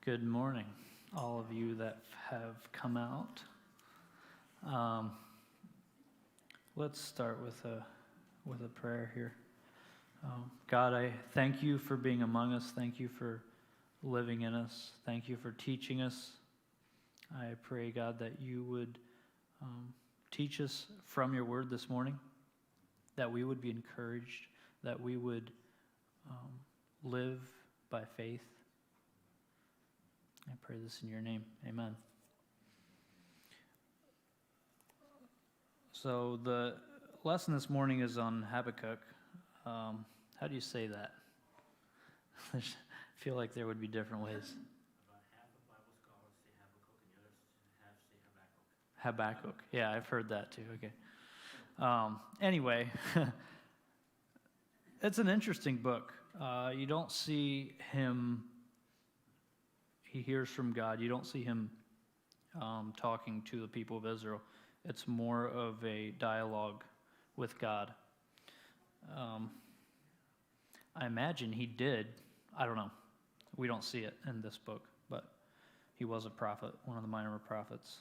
Good morning, all of you that have come out. Let's start with a prayer here. God, I thank you for being among us. Thank you for living in us. Thank you for teaching us. I pray, God, that you would teach us from your word this morning, that we would be encouraged, that we would live by faith. I pray this in your name. Amen. So the lesson this morning is on Habakkuk. How do you say that? I feel like there would be different ways. About half of Bible scholars say Habakkuk and the others half say Habakkuk. Habakkuk. Yeah, I've heard that too. Okay. Anyway, it's an interesting book. You don't see him. He hears from God. You don't see him talking to the people of Israel. It's more of a dialogue with God. I imagine he did. I don't know. We don't see it in this book, but he was a prophet, one of the minor prophets.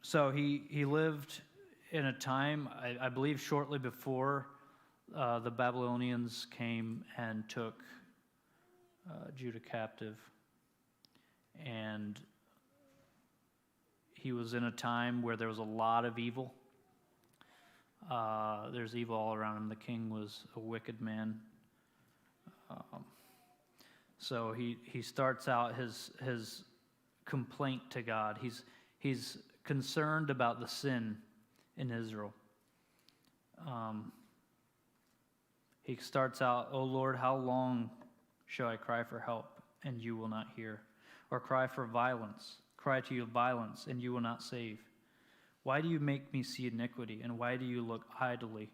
So he lived in a time, I believe, shortly before the Babylonians came and took Judah captive, and he was in a time where there was a lot of evil. There's evil all around him. The king was a wicked man. So he starts out his complaint to God. He's concerned about the sin in Israel. He starts out, "O Lord, how long shall I cry for help, and you will not hear? Or cry for violence, cry to you of violence, and you will not save? Why do you make me see iniquity, and why do you look idly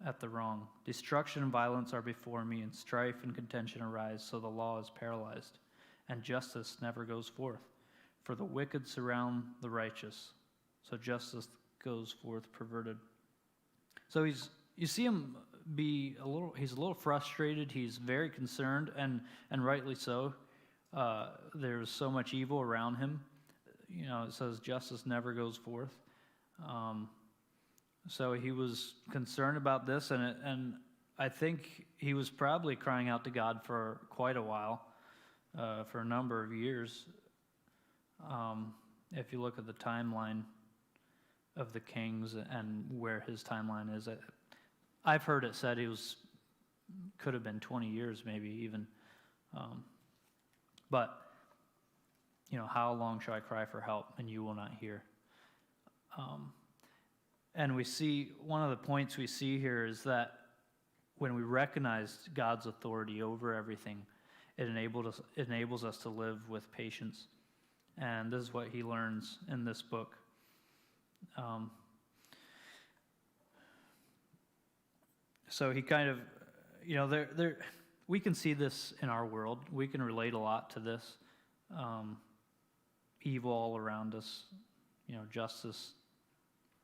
at the wrong? Destruction and violence are before me, and strife and contention arise, so the law is paralyzed, and justice never goes forth. For the wicked surround the righteous, so justice goes forth perverted." So you see him he's a little frustrated. He's very concerned, and rightly so. There's so much evil around him. You know, it says justice never goes forth. So he was concerned about this, and I think he was probably crying out to God for quite a while, for a number of years. If you look at the timeline of the kings and where his timeline is, I've heard it said could have been 20 years, maybe even. But, how long shall I cry for help, and you will not hear? And we see, one of the points we see here is that when we recognize God's authority over everything, it enables us to live with patience. And this is what he learns in this book. So he kind of, we can see this in our world. We can relate a lot to this. Evil all around us. Justice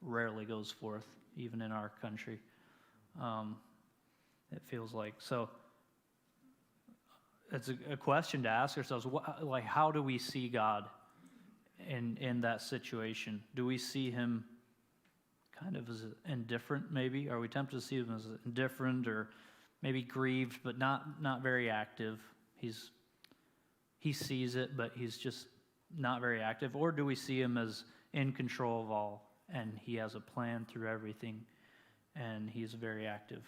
rarely goes forth, even in our country. It feels like. So it's a question to ask ourselves, how do we see God in that situation? Do we see him kind of as indifferent, maybe? Are we tempted to see him as indifferent or maybe grieved, but not very active? He sees it, but he's just not very active. Or do we see him as in control of all, and he has a plan through everything, and he's very active?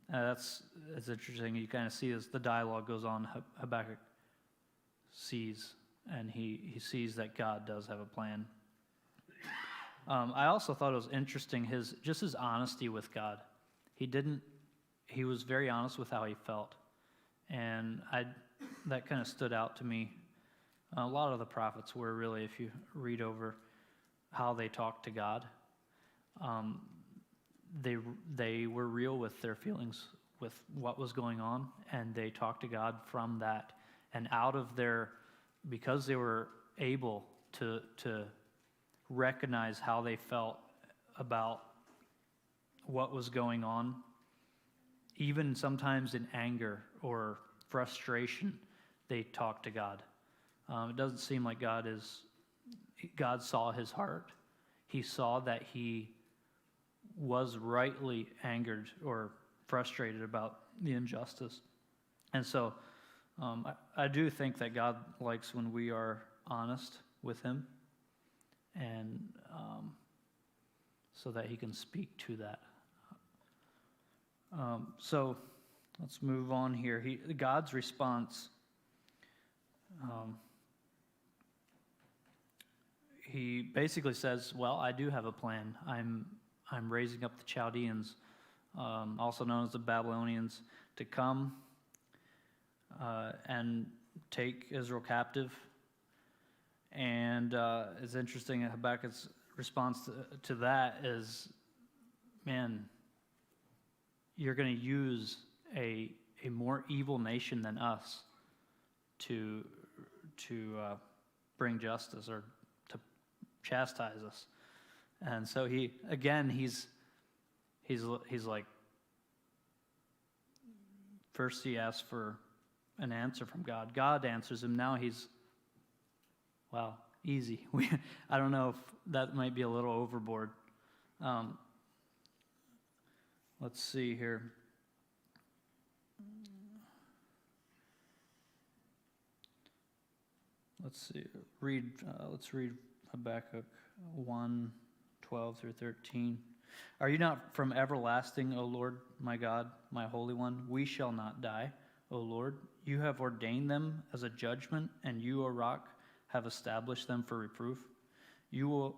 That's interesting. You kind of see as the dialogue goes on, Habakkuk sees, and he sees that God does have a plan. I also thought it was interesting his honesty with God. He was very honest with how he felt. And that kind of stood out to me. A lot of the prophets were really, if you read over how they talked to God, they were real with their feelings, with what was going on, and they talked to God from that. And because they were able to recognize how they felt about what was going on, even sometimes in anger or frustration, they talk to God. It doesn't seem like God saw his heart. He saw that he was rightly angered or frustrated about the injustice. And so I do think that God likes when we are honest with him, and so that he can speak to that. So let's move on here. God's response, he basically says, well, I do have a plan. I'm raising up the Chaldeans, also known as the Babylonians, to come and take Israel captive. And it's interesting, Habakkuk's response to that is, man, you're going to use a more evil nation than us to bring justice or to chastise us. And so he's like, first he asks for an answer from God. God answers him. Now he's, wow, easy. I don't know if that might be a little overboard. Let's see here. Let's read Habakkuk 1:12-13. Are you not from everlasting, O Lord, my God, my Holy One? We shall not die, O Lord. You have ordained them as a judgment, and you, O Rock, have established them for reproof. You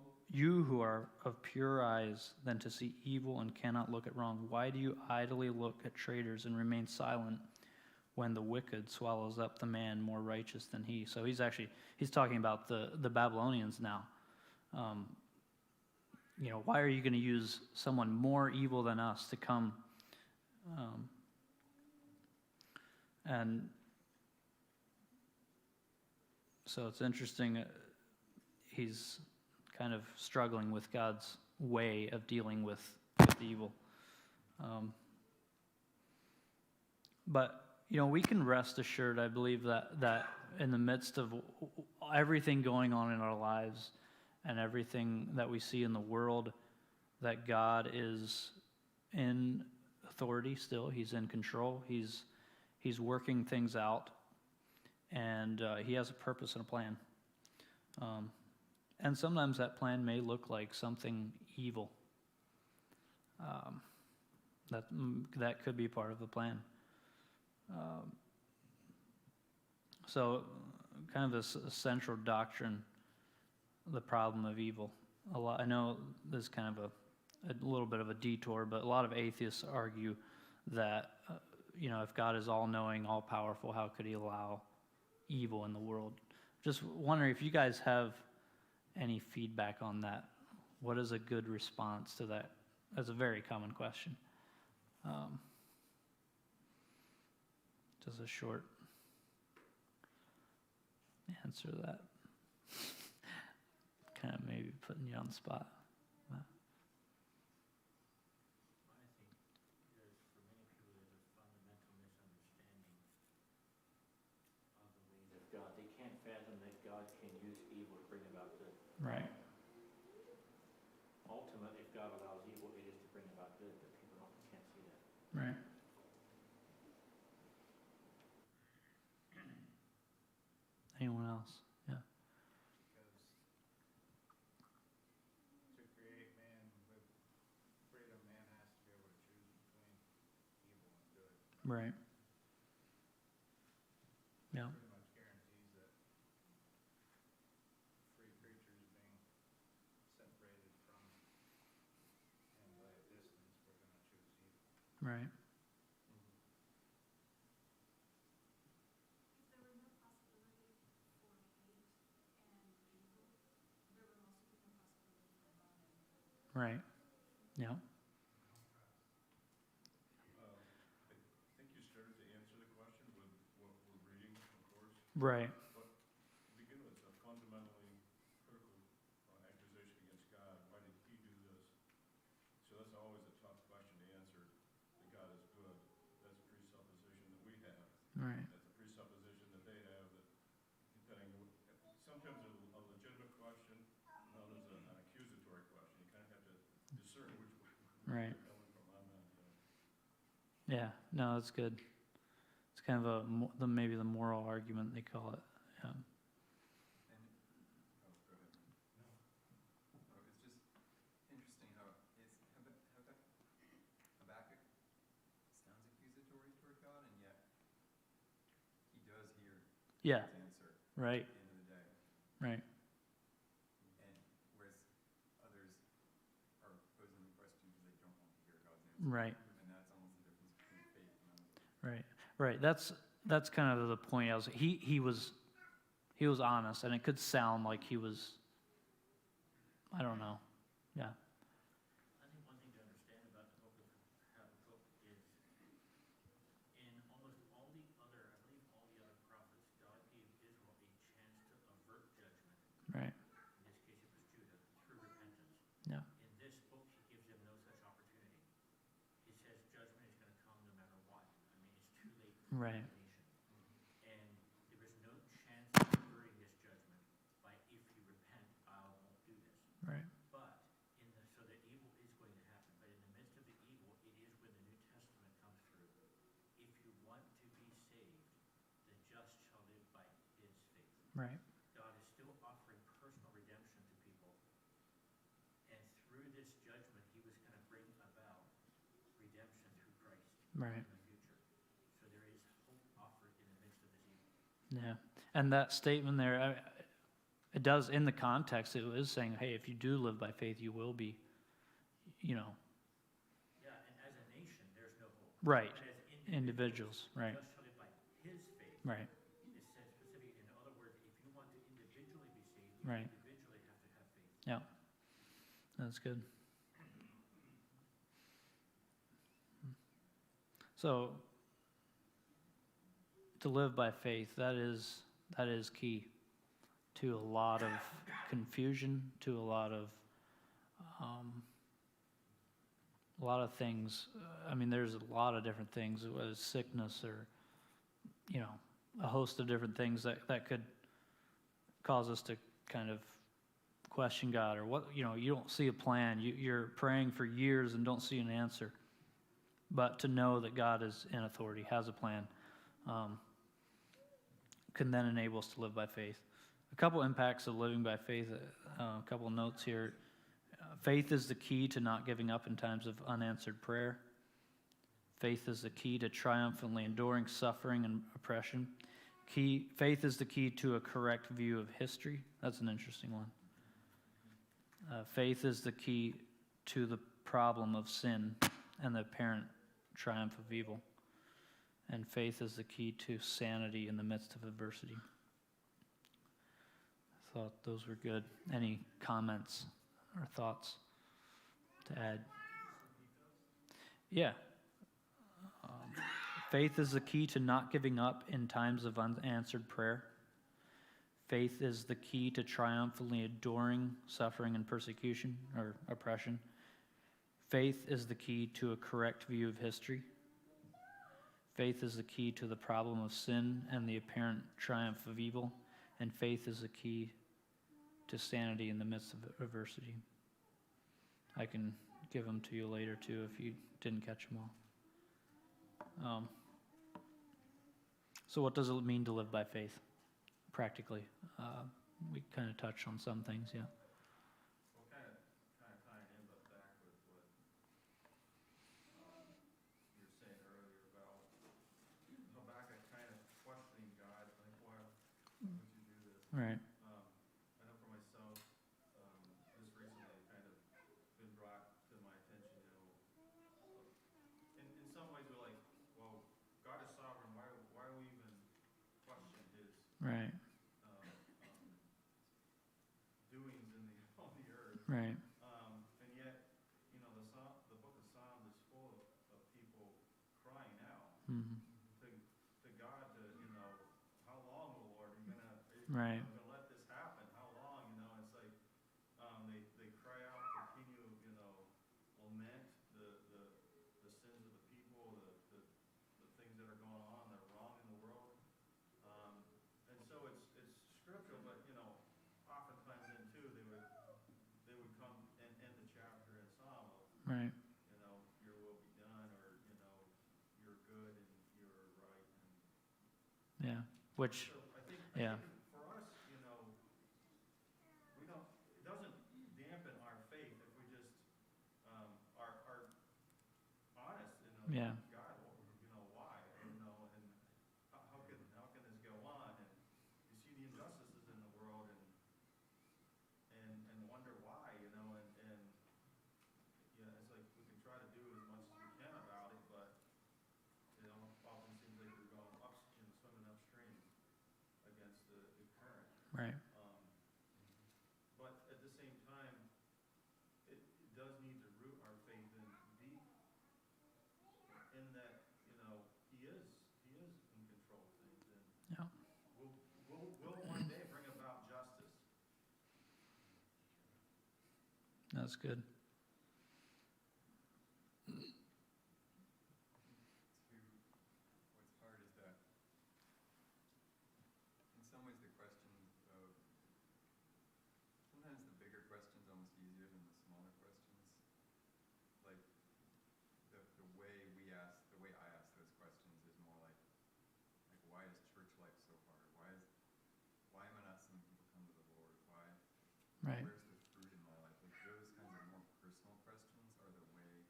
who are of purer eyes than to see evil and cannot look at wrong, why do you idly look at traitors and remain silent when the wicked swallows up the man more righteous than he? So he's talking about the Babylonians now. Why are you going to use someone more evil than us to come? And so it's interesting. He's kind of struggling with God's way of dealing with evil. But we can rest assured, I believe, that in the midst of everything going on in our lives and everything that we see in the world, that God is in authority still. He's in control. He's working things out, and he has a purpose and a plan. And sometimes that plan may look like something evil. That could be part of the plan. So, kind of a central doctrine, the problem of evil. I know this is kind of a little bit of a detour, but a lot of atheists argue that if God is all-knowing, all-powerful, how could he allow evil in the world? Just wondering if you guys have any feedback on that. What is a good response to that? That's a very common question. Just a short answer to that. Kind of maybe putting you on the spot. I think for many people there's a fundamental misunderstanding of the ways of God. They can't fathom that God can use evil to bring about good. Right. Ultimately, if God allows evil, it is to bring about good, but people can't see that. Right. Anyone else? Yeah. Because to create man with freedom, man has to be able to choose between evil and good. Right. Yeah. Pretty much guarantees that free creatures being separated from him by a distance, we're going to choose evil. Right. Right. Yeah. I think you started to answer the question with what we're reading, of course. Right. But to begin with, a fundamentally critical accusation against God. Why did he do this? So that's always a tough question to answer, that God is good. Right. Coming from my mind, yeah. Yeah, no, that's good. It's kind of maybe the moral argument they call it. Yeah. And, oh, go ahead. No. Oh, it's just interesting how Habakkuk sounds accusatory toward God, and yet he does hear Yeah, God's answer right, at the end of the day. right, And whereas others are posing the question because they don't want to hear God's answer. right, And that's almost the difference between faith and unbelief. right, right. That's kind of the point. He was honest, and it could sound like he was, I don't know. Yeah, I think one thing to understand about the book of Habakkuk is in almost all the other, I believe all the other prophets, God gave Israel a chance to avert judgment. right, In this case, it was Judah, through repentance. yeah, In this book, he gives them no such opportunity. He says judgment is going to come no matter what. I mean, it's too late for right, the nation. And there is no chance of averting this judgment by if you repent, I won't do this. right, But so the evil is going to happen. But in the midst of the evil, it is when the New Testament comes through. If you want to be saved, the just shall live by his faith. right, God is still offering personal redemption to people. And through this judgment, he was going to bring about redemption through Christ right. in the future. So there is hope offered in the midst of this evil. Yeah, and that statement there, it does, in the context, it is saying, hey, if you do live by faith, you will be, Yeah, and as a nation, there's no hope. right, But as individuals, right, just shall live by his faith. right, It said specifically, in other words, if you want to individually be saved, you right. individually have to have faith. Yeah, that's good. So, to live by faith, that is key to a lot of confusion, to a lot of things. I mean, there's a lot of different things, whether it's sickness or, a host of different things that could cause us to kind of question God, or what, you don't see a plan. You're praying for years and don't see an answer. But to know that God is in authority, has a plan, can then enable us to live by faith. A couple impacts of living by faith, a couple notes here. Faith is the key to not giving up in times of unanswered prayer. Faith is the key to triumphantly enduring suffering and oppression. Faith is the key to a correct view of history. That's an interesting one. Faith is the key to the problem of sin and the apparent triumph of evil. And faith is the key to sanity in the midst of adversity. I thought those were good. Any comments or thoughts to add? Yeah. Faith is the key to not giving up in times of unanswered prayer. Faith is the key to triumphantly enduring suffering and persecution or oppression. Faith is the key to a correct view of history. Faith is the key to the problem of sin and the apparent triumph of evil. And faith is the key to sanity in the midst of adversity. I can give them to you later too if you didn't catch them all. So what does it mean to live by faith, practically? We kind of touched on some things, yeah. Well, kind of tying in back with what you were saying earlier about Habakkuk kind of questioning God, like, why would you do this? Right, I know for myself, just recently kind of been brought to my attention, in some ways we're like, well, God is sovereign, why do we even question his right, doings on the earth? right, And yet, the book of Psalms is full of people crying out mm-hmm. to God how long, O Lord, are you Right. gonna let this happen? How long? It's like they cry out, continue, lament the sins of the people, the things that are going on, that are wrong in the world. And so it's scriptural, but oftentimes then too they would come and end the chapter in Psalm of, Right, which, So I think yeah, for us, we don't, it doesn't dampen our faith if we just, are honest, yeah, God, why, and how can this go on? And you see the injustices in the world and wonder why, and it's like we can try to do as much as we can about it, but often seems like we're going swimming upstream against the current. right, Um, but at the same time, it does need to root our faith in deep, in that, he is in control of things, and yeah, will one day bring about justice. that's good. What's hard is that in some ways the question of, sometimes the bigger question's almost easier than the smaller questions. Like the way I ask those questions is more like why is church life so hard? Why am I not seeing people come to the Lord? Right, Where's the fruit in my life? Like those kinds of more personal questions are the way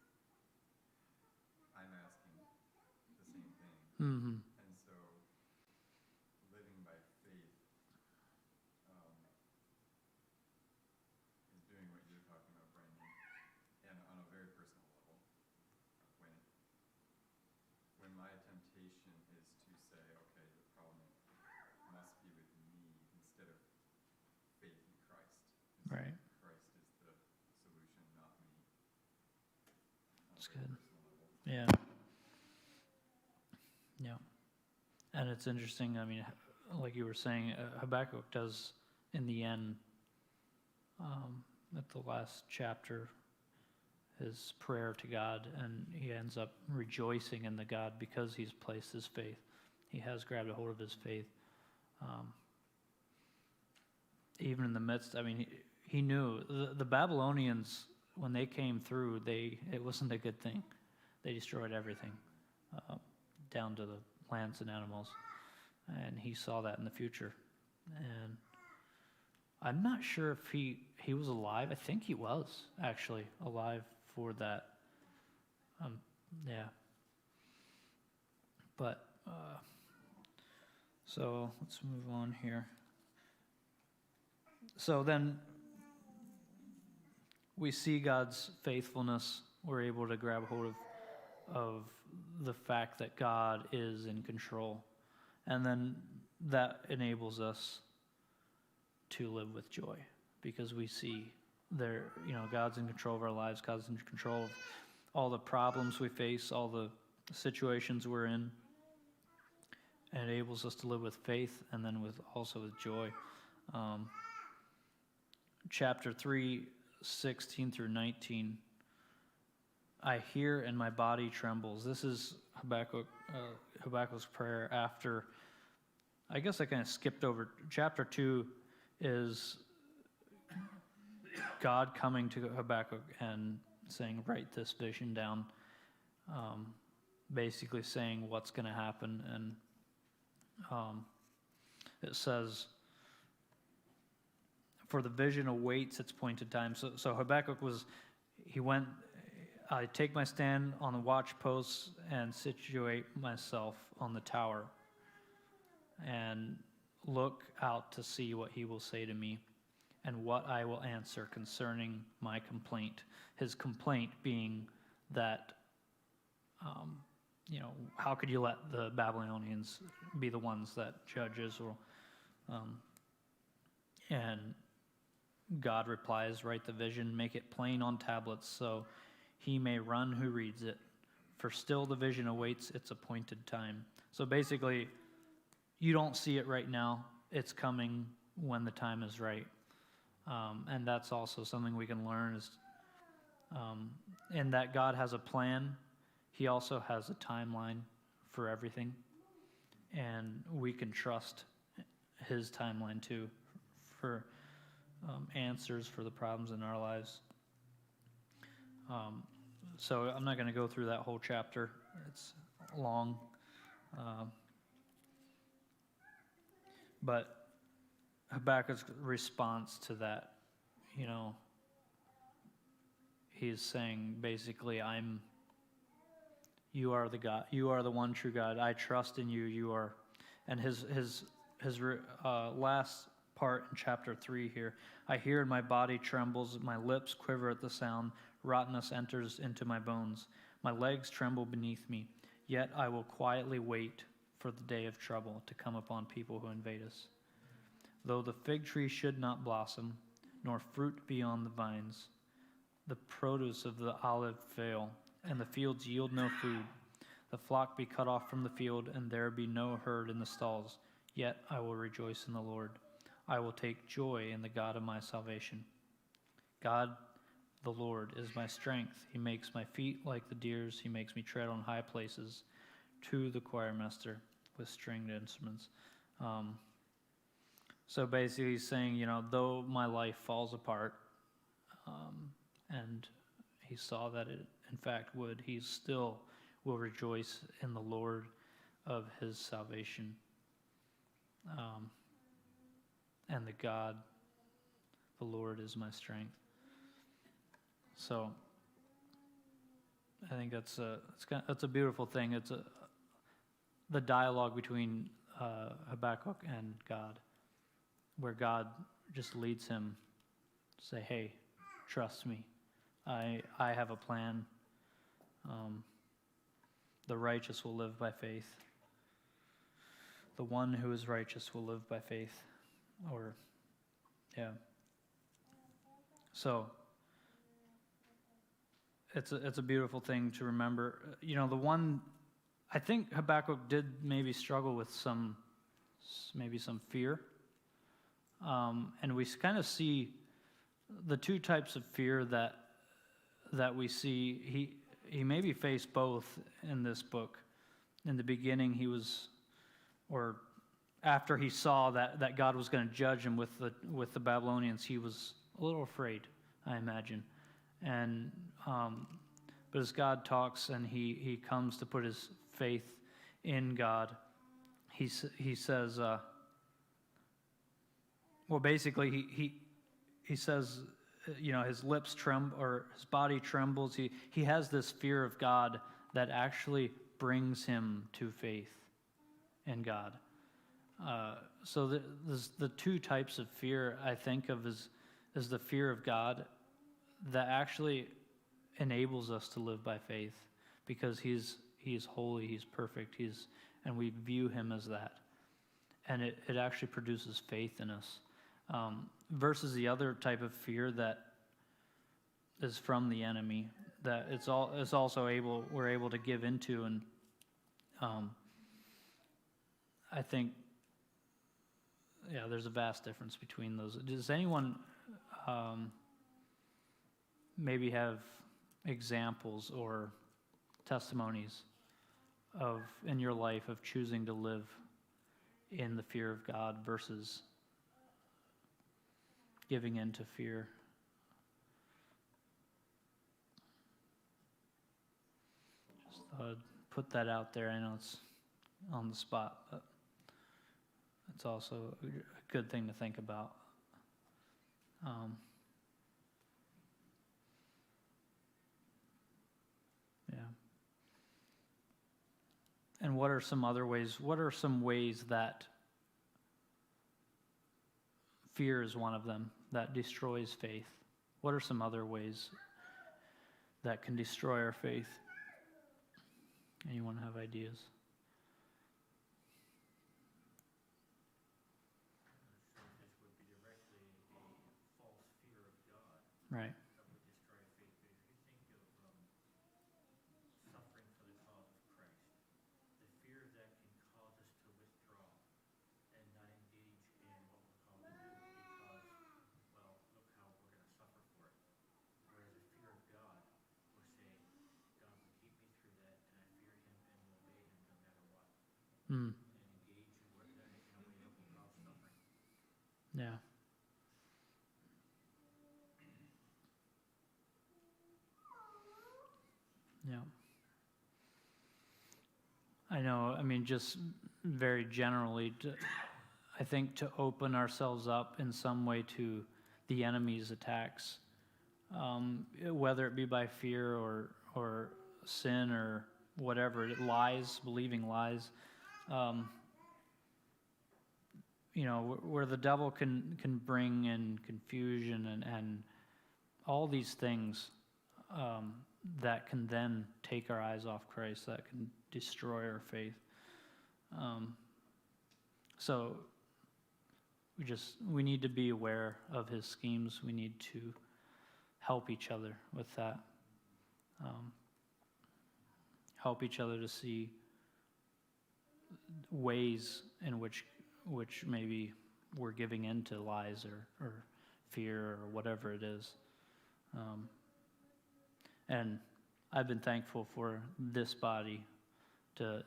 I'm asking the same thing. mm-hmm, And so living by faith is doing what you're talking about, Brandon, and on a very personal level. When my temptation is to say, okay, the problem must be with me instead of faith in Christ. right, Christ is the solution, not me. On a that's very good, personal level. yeah, yeah. And it's interesting, I mean, like you were saying, Habakkuk does, in the end, at the last chapter, his prayer to God, and he ends up rejoicing in the God because he's placed his faith. He has grabbed a hold of his faith. Even in the midst, I mean, he knew the Babylonians, when they came through, it wasn't a good thing. They destroyed everything, down to the plants and animals. And he saw that in the future. And I'm not sure if he was alive. I think he was actually alive for that. Yeah. But, so let's move on here. So then we see God's faithfulness. We're able to grab hold of the fact that God is in control. And then that enables us to live with joy because we see God's in control of our lives. God's in control of all the problems we face, all the situations we're in. And it enables us to live with faith and then also with joy. Chapter 3, 16 through 19. I hear and my body trembles. This is Habakkuk's prayer after, I guess I kind of skipped over. Chapter 2 is God coming to Habakkuk and saying, write this vision down, basically saying what's going to happen. And it says, for the vision awaits its appointed time. So Habakkuk went, I take my stand on the watch posts and situate myself on the tower and look out to see what he will say to me and what I will answer concerning my complaint. His complaint being that, how could you let the Babylonians be the ones that judge Israel? And God replies, write the vision, make it plain on tablets so he may run who reads it. For still the vision awaits its appointed time. So basically, you don't see it right now. It's coming when the time is right. And that's also something we can learn is in that God has a plan. He also has a timeline for everything. And we can trust his timeline too for answers for the problems in our lives. So I'm not going to go through that whole chapter. It's long. But Habakkuk's response to that, he's saying basically, you are the God, you are the one true God. I trust in you. You are, and his last part in chapter 3 here. I hear and my body trembles, my lips quiver at the sound. Rottenness enters into my bones. My legs tremble beneath me. Yet I will quietly wait for the day of trouble to come upon people who invade us. Though the fig tree should not blossom, nor fruit be on the vines, the produce of the olive fail, and the fields yield no food, the flock be cut off from the field, and there be no herd in the stalls, yet I will rejoice in the Lord. I will take joy in the God of my salvation. God, the Lord, is my strength. He makes my feet like the deer's. He makes me tread on high places. To the choir master with stringed instruments. So basically he's saying, though my life falls apart, and he saw that it in fact would, he still will rejoice in the Lord of his salvation. And the God, the Lord, is my strength. So I think that's a beautiful thing. It's the dialogue between Habakkuk and God, where God just leads him to say, hey, trust me. I have a plan. The righteous will live by faith. The one who is righteous will live by faith. So it's a beautiful thing to remember. The one, I think Habakkuk did maybe struggle with some fear. And we kind of see the two types of fear that we see. He maybe faced both in this book. In the beginning, after he saw that God was going to judge him with the Babylonians, he was a little afraid, I imagine. And but as God talks and he comes to put his faith in God, he says, basically he says, his lips tremble or his body trembles. He has this fear of God that actually brings him to faith in God. So the two types of fear I think of is the fear of God that actually enables us to live by faith because he's holy, he's perfect, and we view him as that. And it actually produces faith in us. Versus the other type of fear that is from the enemy, that we're able to give into, and I think, there's a vast difference between those. Does anyone maybe have examples or testimonies in your life of choosing to live in the fear of God versus giving in to fear? Just thought I'd put that out there. I know it's on the spot, but it's also a good thing to think about. And what are some other ways? What are some ways that fear is one of them that destroys faith? What are some other ways that can destroy our faith? Anyone have ideas? I'm not sure if this would be directly a false fear of God Right. that would destroy faith, but if you think of suffering for the cause of Christ, the fear that can cause us to withdraw and not engage in what we're called to do because, well, look how we're going to suffer for it. Whereas the fear of God will say, God will keep me through that, and I fear him and will obey him no matter what, Mm. and engage in a way that will cause suffering. Yeah. Yeah. I know, just very generally, I think to open ourselves up in some way to the enemy's attacks, whether it be by fear or sin or whatever, lies, believing lies. Where the devil can bring in confusion and all these things that can then take our eyes off Christ, that can destroy our faith. So we need to be aware of his schemes. We need to help each other with that. Help each other to see ways in which maybe we're giving in to lies or fear or whatever it is. And I've been thankful for this body to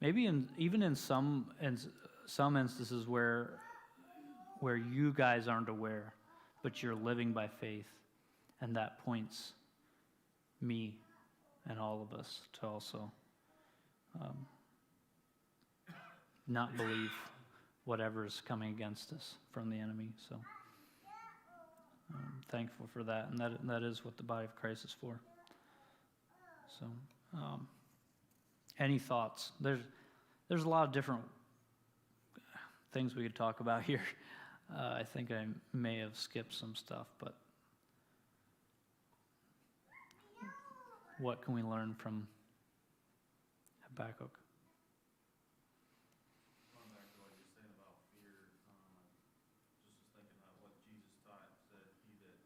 maybe even in some instances where you guys aren't aware, but you're living by faith, and that points me and all of us to also not believe whatever is coming against us from the enemy. So I'm thankful for that, and that is what the body of Christ is for. So any thoughts? There's a lot of different things we could talk about here. I think I may have skipped some stuff, but what can we learn from Habakkuk? Going back to what you're saying about fear, just was thinking about what Jesus taught, said, he that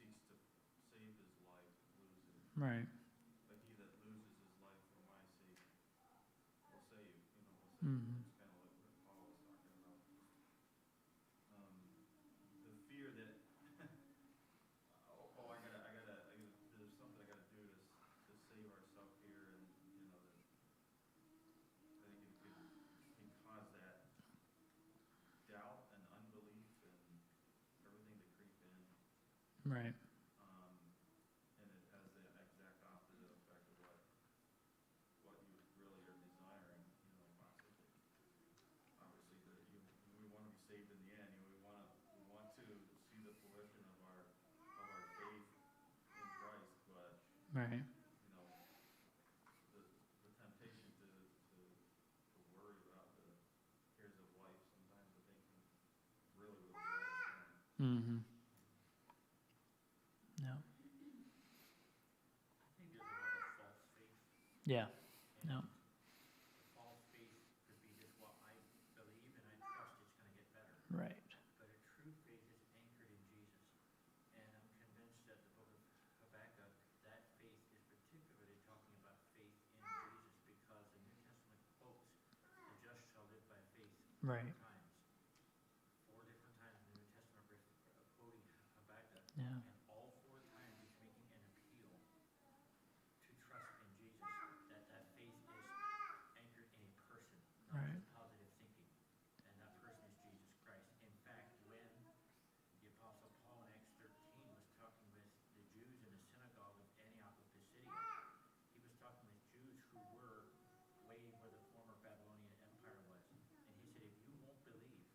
seeks to save his life loses it. Right. But he that loses his life for my sake will save, Mm-hmm. It's kind of like what Paul was talking about. The fear that, there's something I gotta do to save ourselves here, and, I think it can cause that doubt and unbelief and everything to creep in. Right. And it has the exact opposite effect of what you really are desiring, possibly. Obviously, we want to be saved in the end. We want to see the fruition of our faith in Christ, but Right. the temptation to worry about the cares of life, sometimes I think can really drag us down. Mm-hmm. Yeah. I think there's a lot of false faith. Yeah. And Yeah. false faith could be just what I believe and I trust it's going to get better. Right. But a true faith is anchored in Jesus. And I'm convinced that the book of Habakkuk, that faith is particularly talking about faith in Jesus, because the New Testament quotes, the just shall live by faith Right. 4 times. 4 different times in the New Testament quoting Habakkuk. Yeah. And all 4 times he's making an appeal to trust in Jesus, that faith is anchored in a person, not Right. just positive thinking. And that person is Jesus Christ. In fact, when the Apostle Paul in Acts 13 was talking with the Jews in the synagogue of Antioch of Pisidia, he was talking with Jews who were way where the former Babylonian Empire was. And he said, if you won't believe,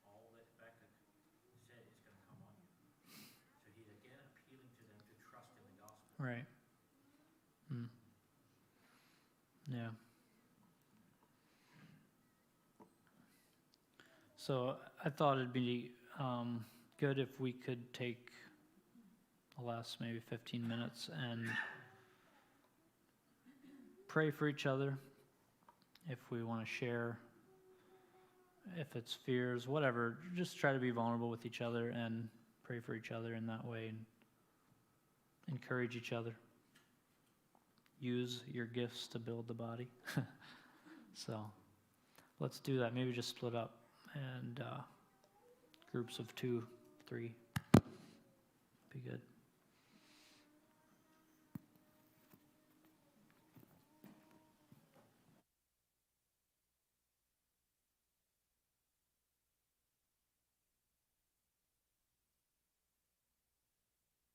all that Habakkuk said is going to come on you. So he's again appealing to them to trust in the gospel. Right. Mm. Yeah. So I thought it'd be good if we could take the last maybe 15 minutes and pray for each other. If we want to share, if it's fears, whatever, just try to be vulnerable with each other and pray for each other in that way and encourage each other. Use your gifts to build the body. So let's do that. Maybe just split up and groups of 2, 3. Be good.